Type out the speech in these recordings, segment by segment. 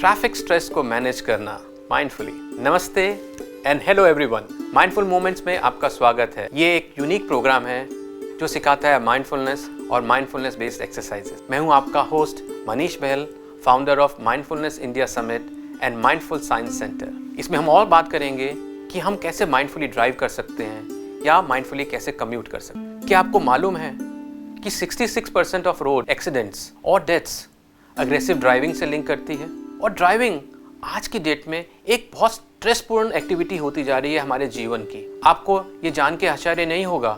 Traffic stress को manage करना mindfully. नमस्ते and hello everyone. Mindful moments में आपका स्वागत है। ये एक यूनिक प्रोग्राम है जो सिखाता है माइंडफुलनेस और माइंडफुलनेस बेस्ड एक्सरसाइजेस। मैं हूं आपका host Manish Bahl, founder of mindfulness India summit and mindful science centre. इसमें हम और बात करेंगे कि हम कैसे माइंडफुली ड्राइव कर सकते हैं या माइंडफुली कैसे कम्यूट कर सकते हैं। क्या आपको मालूम है कि 66% ऑफ रोड एक्सीडेंट्स और डेथ्स अग्रेसिव ड्राइविंग से लिंक करती है। और ड्राइविंग आज की डेट में एक बहुत स्ट्रेसपूर्ण एक्टिविटी होती जा रही है हमारे जीवन की। आपको ये जान के आश्चर्य नहीं होगा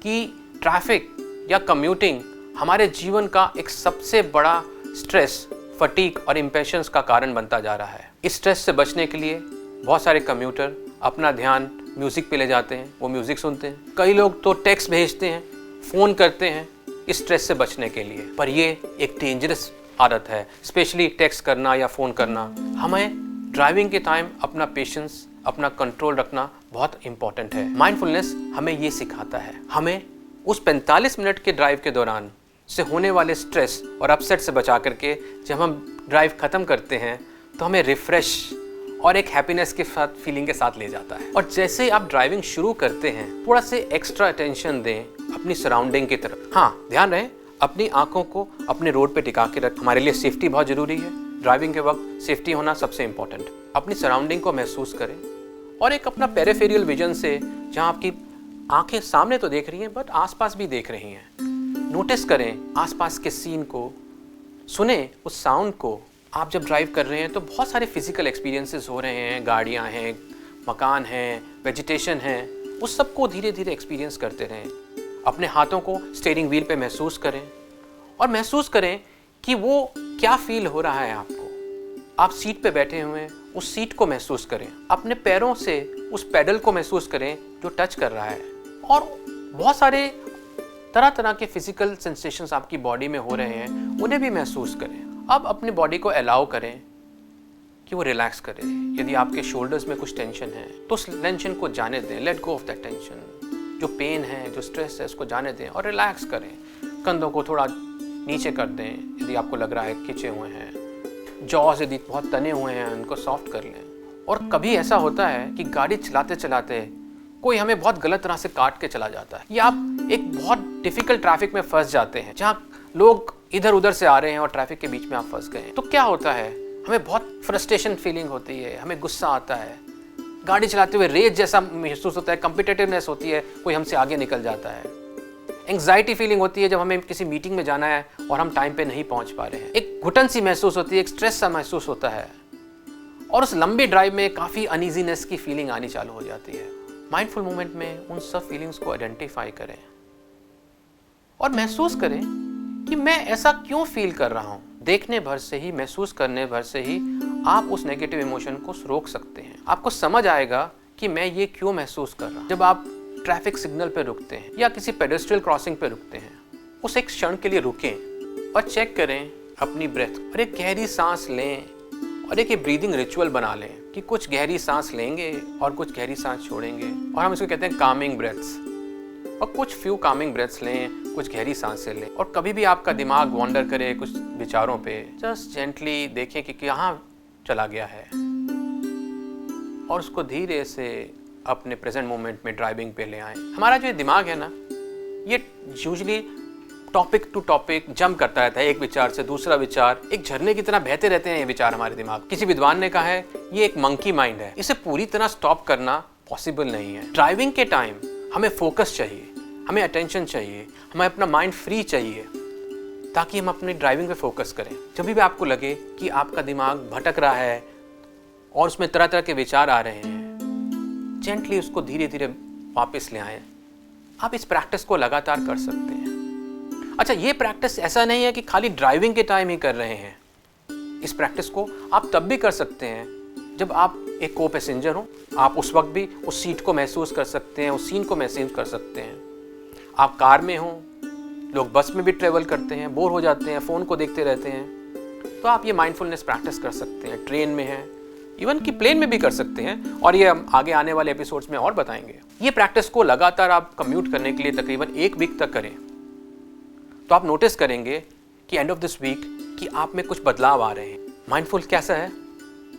कि ट्रैफिक या कम्यूटिंग हमारे जीवन का एक सबसे बड़ा स्ट्रेस, फटीग और इम्पेशंस का कारण बनता जा रहा है। इस स्ट्रेस से बचने के लिए बहुत सारे कम्यूटर अपना ध्यान म्यूजिक पे ले जाते हैं, वो म्यूजिक सुनते हैं। कई लोग तो टेक्स्ट भेजते हैं, फ़ोन करते हैं इस स्ट्रेस से बचने के लिए। पर ये एक डेंजरस आदत है, स्पेशली टेक्स्ट करना या फ़ोन करना। हमें ड्राइविंग के टाइम अपना पेशेंस, अपना कंट्रोल रखना बहुत इंपॉर्टेंट है। माइंडफुलनेस हमें ये सिखाता है। हमें उस 45 मिनट के ड्राइव के दौरान से होने वाले स्ट्रेस और अपसेट से बचा करके जब हम ड्राइव ख़त्म करते हैं तो हमें रिफ्रेश और एक हैप्पीनेस के साथ फीलिंग के साथ ले जाता है। और जैसे आप ड्राइविंग शुरू करते हैं थोड़ा से एक्स्ट्रा अटेंशन दें अपनी सराउंडिंग की तरफ। हाँ, ध्यान रहे अपनी आंखों को अपने रोड पे टिका के रख। हमारे लिए सेफ्टी बहुत ज़रूरी है। ड्राइविंग के वक्त सेफ्टी होना सबसे इम्पोर्टेंट। अपनी सराउंडिंग को महसूस करें और एक अपना पेरिफेरियल विजन से, जहाँ आपकी आंखें सामने तो देख रही हैं बट आसपास भी देख रही हैं, नोटिस करें आसपास के सीन को, सुने उस साउंड को। आप जब ड्राइव कर रहे हैं तो बहुत सारे फिजिकल एक्सपीरियंसेस हो रहे हैं, गाड़ियाँ हैं, मकान हैं, वेजिटेशन है, उस सब को धीरे धीरे एक्सपीरियंस करते रहें। अपने हाथों को स्टीयरिंग व्हील पे महसूस करें और महसूस करें कि वो क्या फील हो रहा है आपको। आप सीट पे बैठे हुए हैं, उस सीट को महसूस करें। अपने पैरों से उस पैडल को महसूस करें जो टच कर रहा है। और बहुत सारे तरह तरह के फिजिकल सेंसेशंस आपकी बॉडी में हो रहे हैं, उन्हें भी महसूस करें। अब अपनी बॉडी को अलाउ करें कि वो रिलैक्स करे। यदि आपके शोल्डर्स में कुछ टेंशन है तो उस टेंशन को जाने दें, let go of that tension. जो पेन है, जो स्ट्रेस है, उसको जाने दें और रिलैक्स करें। कंधों को थोड़ा नीचे कर दें यदि आपको लग रहा है खिंचे हुए हैं। जॉस यदि बहुत तने हुए हैं उनको सॉफ्ट कर लें। और कभी ऐसा होता है कि गाड़ी चलाते चलाते कोई हमें बहुत गलत तरह से काट के चला जाता है, या आप एक बहुत डिफिकल्ट ट्रैफिक में फंस जाते हैं जहाँ लोग इधर उधर से आ रहे हैं और ट्रैफिक के बीच में आप फंस गए। तो क्या होता है, हमें बहुत फ्रस्ट्रेशन फीलिंग होती है, हमें गुस्सा आता है, गाड़ी चलाते हुए रेज जैसा महसूस होता है, कॉम्पिटिटिवनेस होती है, कोई हमसे आगे निकल जाता है। एंग्जाइटी फीलिंग होती है जब हमें किसी मीटिंग में जाना है और हम टाइम पे नहीं पहुंच पा रहे हैं। एक घुटन सी महसूस होती है, एक स्ट्रेस सा महसूस होता है। और उस लंबी ड्राइव में काफ़ी अनईजीनेस की फीलिंग आनी चालू हो जाती है। माइंडफुल मोमेंट में उन सब फीलिंग्स को आइडेंटिफाई करें और महसूस करें कि मैं ऐसा क्यों फील कर रहा हूँ। देखने भर से ही, महसूस करने भर से ही आप उस नेगेटिव इमोशन को रोक सकते हैं। आपको समझ आएगा कि मैं ये क्यों महसूस कर रहा हूँ। जब आप ट्रैफिक सिग्नल पे रुकते हैं या किसी पेडेस्ट्रियल क्रॉसिंग पे रुकते हैं, उस एक क्षण के लिए रुकें और चेक करें अपनी ब्रेथ और एक गहरी सांस लें। और एक ब्रीदिंग रिचुअल बना लें कि कुछ गहरी सांस लेंगे और कुछ गहरी सांस छोड़ेंगे, और हम इसको कहते हैं कामिंग ब्रेथ्स। और कुछ फ्यू कामिंग ब्रेथ्स लें, कुछ गहरी सांसें लें। और कभी भी आपका दिमाग वॉन्डर करे कुछ विचारों पे, जस्ट जेंटली देखें कि कहाँ चला गया है और उसको धीरे से अपने प्रेजेंट मोमेंट में ड्राइविंग पे ले आएं। हमारा जो दिमाग है ना, ये usually topic to topic jump करता रहता है, एक विचार से दूसरा विचार, एक झरने की तरह बहते रहते हैं ये विचार हमारे दिमाग। किसी विद्वान ने कहा है ये एक मंकी माइंड है, इसे पूरी तरह स्टॉप करना पॉसिबल नहीं है। ड्राइविंग के टाइम हमें फोकस चाहिए, हमें अटेंशन चाहिए, हमें अपना माइंड फ्री चाहिए ताकि हम अपनी ड्राइविंग पे फोकस करें। जब भी आपको लगे कि आपका दिमाग भटक रहा है और उसमें तरह तरह के विचार आ रहे हैं, जेंटली उसको धीरे धीरे वापस ले आएं। आप इस प्रैक्टिस को लगातार कर सकते हैं। अच्छा, ये प्रैक्टिस ऐसा नहीं है कि खाली ड्राइविंग के टाइम ही कर रहे हैं। इस प्रैक्टिस को आप तब भी कर सकते हैं जब आप एक को पैसेंजर हो। आप उस वक्त भी उस सीट को महसूस कर सकते हैं, उस सीन को महसूस कर सकते हैं। आप कार में हो, लोग बस में भी ट्रेवल करते हैं, बोर हो जाते हैं, फ़ोन को देखते रहते हैं, तो आप ये माइंडफुलनेस प्रैक्टिस कर सकते हैं। ट्रेन में है, इवन कि प्लेन में भी कर सकते हैं, और ये हम आगे आने वाले एपिसोड्स में और बताएंगे। ये प्रैक्टिस को लगातार आप कम्यूट करने के लिए तकरीबन 1 वीक तक करें तो आप नोटिस करेंगे कि एंड ऑफ दिस वीक कि आप में कुछ बदलाव आ रहे हैं। माइंडफुल कैसा है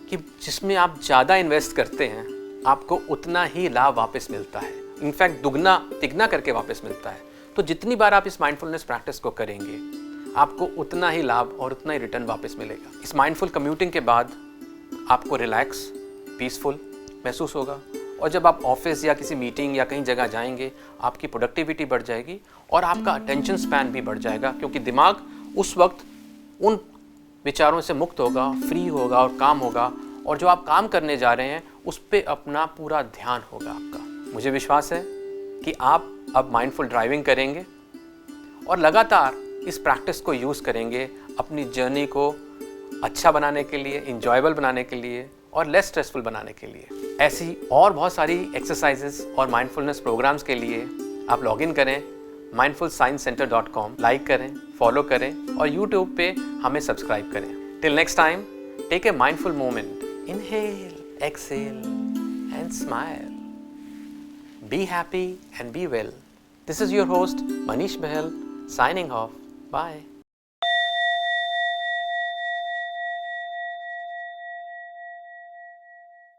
कि जिसमें आप ज़्यादा इन्वेस्ट करते हैं आपको उतना ही लाभ वापस मिलता है, इनफैक्ट दुगना तिगना करके वापस मिलता है। तो जितनी बार आप इस माइंडफुलनेस प्रैक्टिस को करेंगे आपको उतना ही लाभ और उतना ही रिटर्न वापस मिलेगा। इस माइंडफुल कम्यूटिंग के बाद आपको रिलैक्स, पीसफुल महसूस होगा और जब आप ऑफिस या किसी मीटिंग या कहीं जगह जाएंगे आपकी प्रोडक्टिविटी बढ़ जाएगी और आपका अटेंशन स्पैन भी बढ़ जाएगा, क्योंकि दिमाग उस वक्त उन विचारों से मुक्त होगा, फ्री होगा और काम होगा, और जो आप काम करने जा रहे हैं उस पर अपना पूरा ध्यान होगा आपका। मुझे विश्वास है कि आप अब माइंडफुल ड्राइविंग करेंगे और लगातार इस प्रैक्टिस को यूज़ करेंगे अपनी जर्नी को अच्छा बनाने के लिए, इंजॉयबल बनाने के लिए और लेस स्ट्रेसफुल बनाने के लिए। ऐसी और बहुत सारी एक्सरसाइजेस और माइंडफुलनेस प्रोग्राम्स के लिए आप लॉगिन करें mindfulsciencecenter.com, लाइक करें, फॉलो करें और YouTube पे हमें सब्सक्राइब करें। Till next time, take a mindful moment, inhale, exhale and smile. Be happy and be well. This is your host Manish Bahal signing off. Bye.